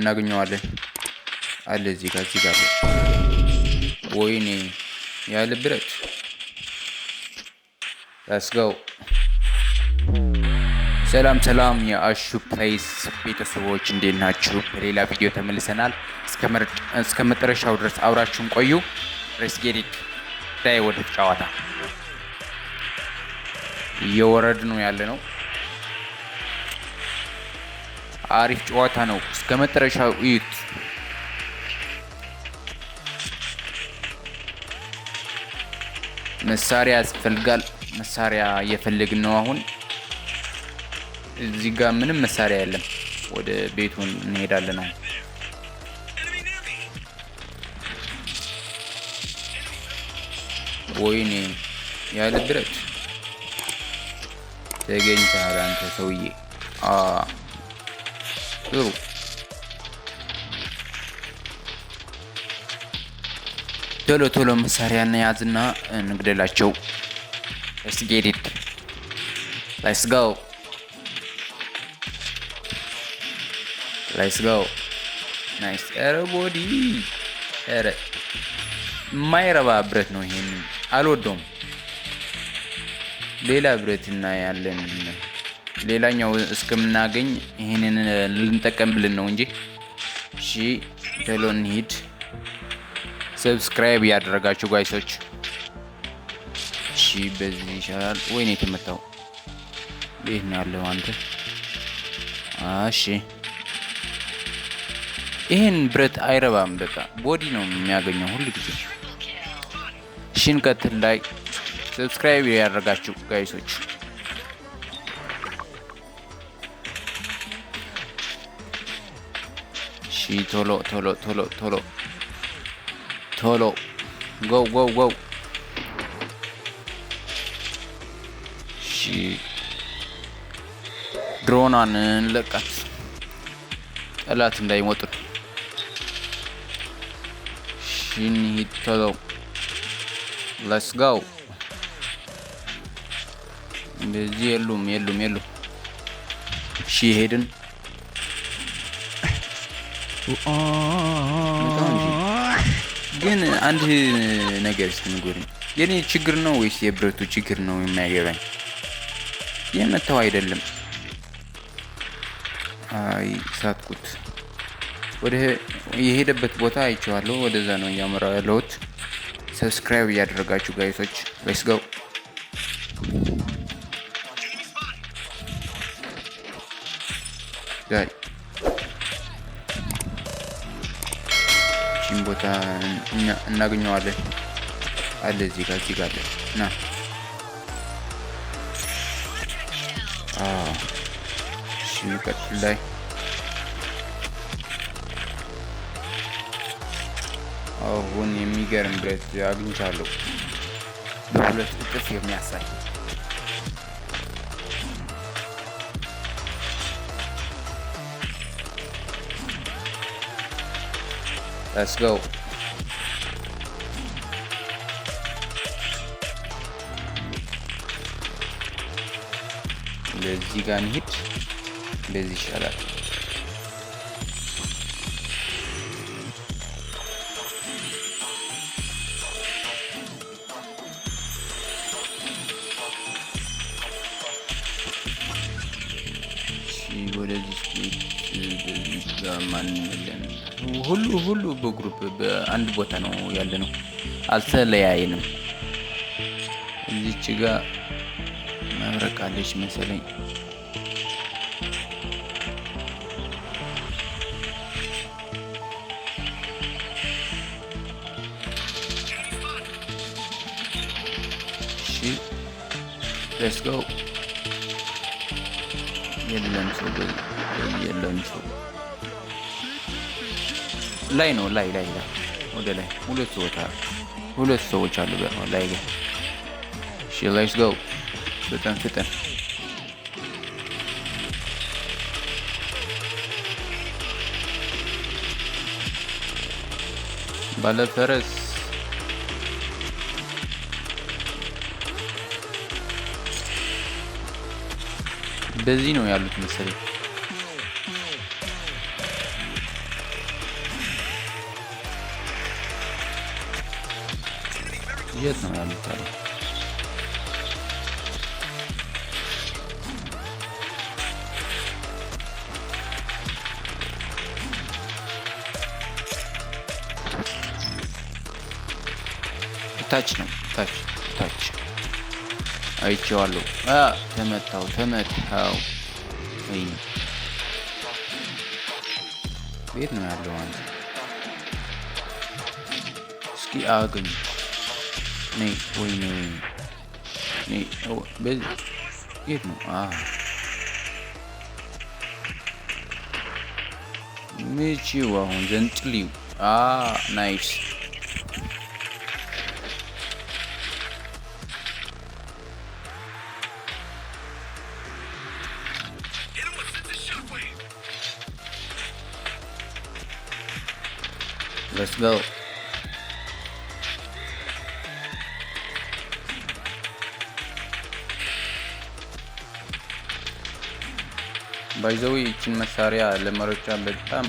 እናገኘዋለን። አለ እዚህ ጋር አለ። ወይኔ ያለ ብረት let's go። ሰላም የአሹ ፕሌይስ ቤተሰቦች እንዴት ናችሁ? በሌላ ቪዲዮ ተመልሰናል። እስከ መጨረሻው ድረስ አብራችሁን ቆዩ። ሬስጌሪት ዳይ ወደ ጨዋታ እየወረድ ነው ያለ ነው። አሪፍ ጨዋታ ነው። እስከ መጨረሻው እዩት። መሳሪያ ያስፈልጋል። መሳሪያ እየፈለግን ነው አሁን። እዚህ ጋር ምንም መሳሪያ የለም። ወደ ቤቱን እንሄዳለን ነው። ወይኔ ያለ ብረት ተገኝተሃል አንተ ሰውዬ። ጥሩ ቶሎ መሳሪያ እናያዝና እንግደላቸው። let's get it let's go nice everybody። ኧረ የማይረባ ብረት ነው ይሄን አልወደውም። ሌላ ብረት እናያለን። ሌላኛው እስከምናገኝ ይሄንን ልንጠቀምልን ነው እንጂ። እሺ ቶሎ እንሂድ። ሰብስክራይብ ያደረጋችሁ ጋይሶች እሺ። በዚህ ይሻላል። ወይኔ የተመታው ቤት ነው ያለው አንተ። እሺ ይሄን ብረት አይረባም። በቃ ቦዲ ነው የሚያገኘው ሁሉ ጊዜ። እሺ እንቀጥል። ላይ ሰብስክራይብ ያደረጋችሁ ጋይሶች እሺ ቶሎ ጎ እሺ ድሮናን እንለቃት ጠላት እንዳይሞት። እሺ እንሂድ ቶሎ let's go። እንደዚህ የሉም። እሺ ሄድን። ግን አንድ ነገር እስኪ ንገሩኝ፣ የኔ ችግር ነው ወይስ የብረቱ ችግር ነው የማይገባኝ? የመታው አይደለም። አይ ሳትኩት። ወደ የሄደበት ቦታ አይቼዋለሁ። ወደዛ ነው እያመራው ያለሁት። ሰብስክራይብ ያደረጋችሁ ጋይሶች let's go። ዳይ ቺን ቦታ እናገኘዋለን። አለ እዚህ ጋር አለ ና እሺ እንቀጥል። ላይ አሁን የሚገርም ብረት አግኝቻለሁ። በሁለት እጥፍ የሚያሳይ let's go። ለዚህ ጋር እንሂድ። እንደዚህ ይሻላል። ወደዚህ ጋር ማን የለም። ሁሉ በግሩፕ በአንድ ቦታ ነው ያለ ነው። አልተለያየንም። እዚች ጋር መብረቅ አለች መሰለኝ። እሺ let's go። የለም ሰው ላይ ነው። ላይ ወደ ላይ ሁለት ሰዎች አሉ ላይ ጋር። እሺ let's go። ፍጠን ባለ ፈረስ በዚህ ነው ያሉት መሰለኝ። የት ነው ያሉት? ታች ነው ታች አይቼዋለሁ። ተመታው። ወይኔ ቤት ነው ያለው አንተ። እስኪ አገኝ ነይ። ወይኔ ነይ። የት ነው? ምቺው አሁን ዘንጥሊው። ናይስ። Let's go. ባይዘው ይህችን መሳሪያ ለመሮጫ በጣም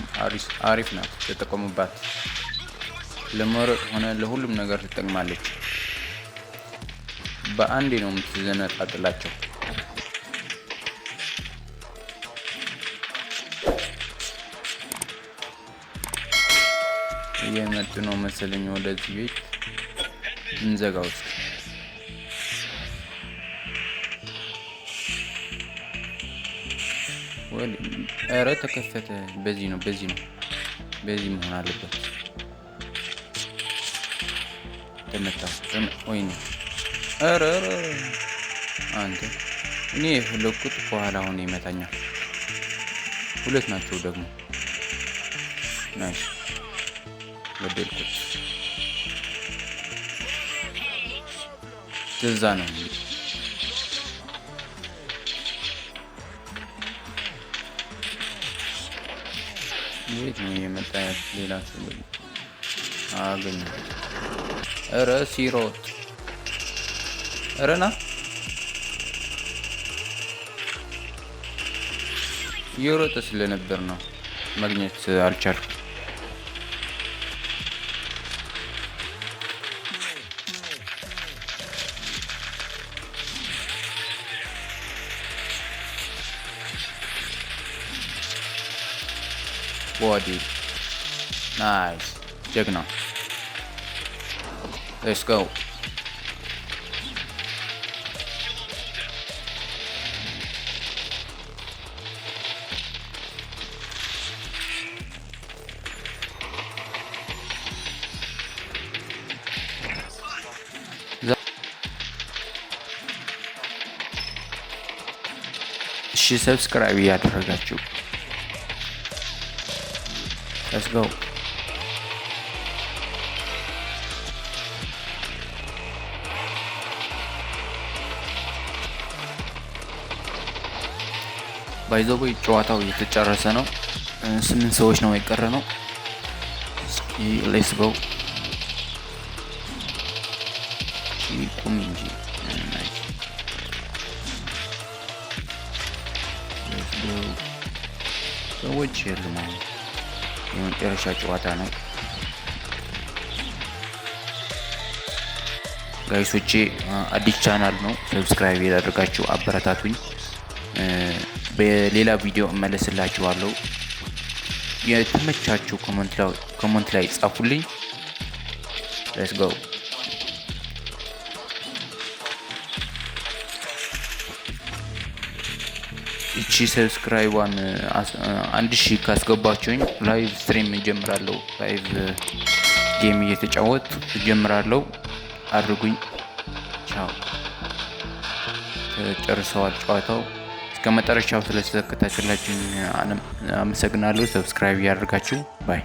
አሪፍ ናት። ተጠቀሙባት። ለመሮጥ ሆነ ለሁሉም ነገር ትጠቅማለች። በአንዴ ነው የምትዘነጣጥላቸው። እየመጡ ነው መሰለኝ ወደዚህ ቤት። እንዘጋው እስኪ። ኧረ ተከፈተ። በዚህ ነው መሆን አለበት። ተመታው። ወይኔ ኧረ አንተ እኔ የፈለኩት በኋላ ሆነ ይመታኛል። ሁለት ናቸው ደግሞ። ናይስ ገደልኩት። ትዛ ነው እንግዲህ የት ነው የመጣ? ሌላ ሰው አገኘ። ኧረ ሲሮጥ ኧረ ና እየሮጠ ስለነበር ነው ማግኘት አልቻልኩም። ቦዲ ናይስ ጀግና። ሌትስ ጎ። እሺ ሰብስክራይብ እያደረጋችሁ Let's go. ባይዘው ጨዋታው እየተጨረሰ ነው። 8 ሰዎች ነው የቀረ ነው። Let's go. ቁም እንጂ ሰዎች የሉም። የመጨረሻ ጨዋታ ነው ጋይሶቼ። አዲስ ቻናል ነው፣ ሰብስክራይብ ያደርጋችሁ አበረታቱኝ። በሌላ ቪዲዮ እመለስላችኋለሁ። የተመቻችሁ ኮሜንት ላይ ጻፉልኝ። ሌትስ ጎ። እቺ ሰብስክራይቧን 1000 ካስገባችሁኝ ላይቭ ስትሪም እጀምራለሁ። ላይቭ ጌም እየተጫወት እጀምራለሁ። አድርጉኝ። ቻው። ተጨርሰዋል ጨዋታው። እስከ መጨረሻው ስለተከታተላችሁኝ አመሰግናለሁ። ሰብስክራይብ ያደርጋችሁ ባይ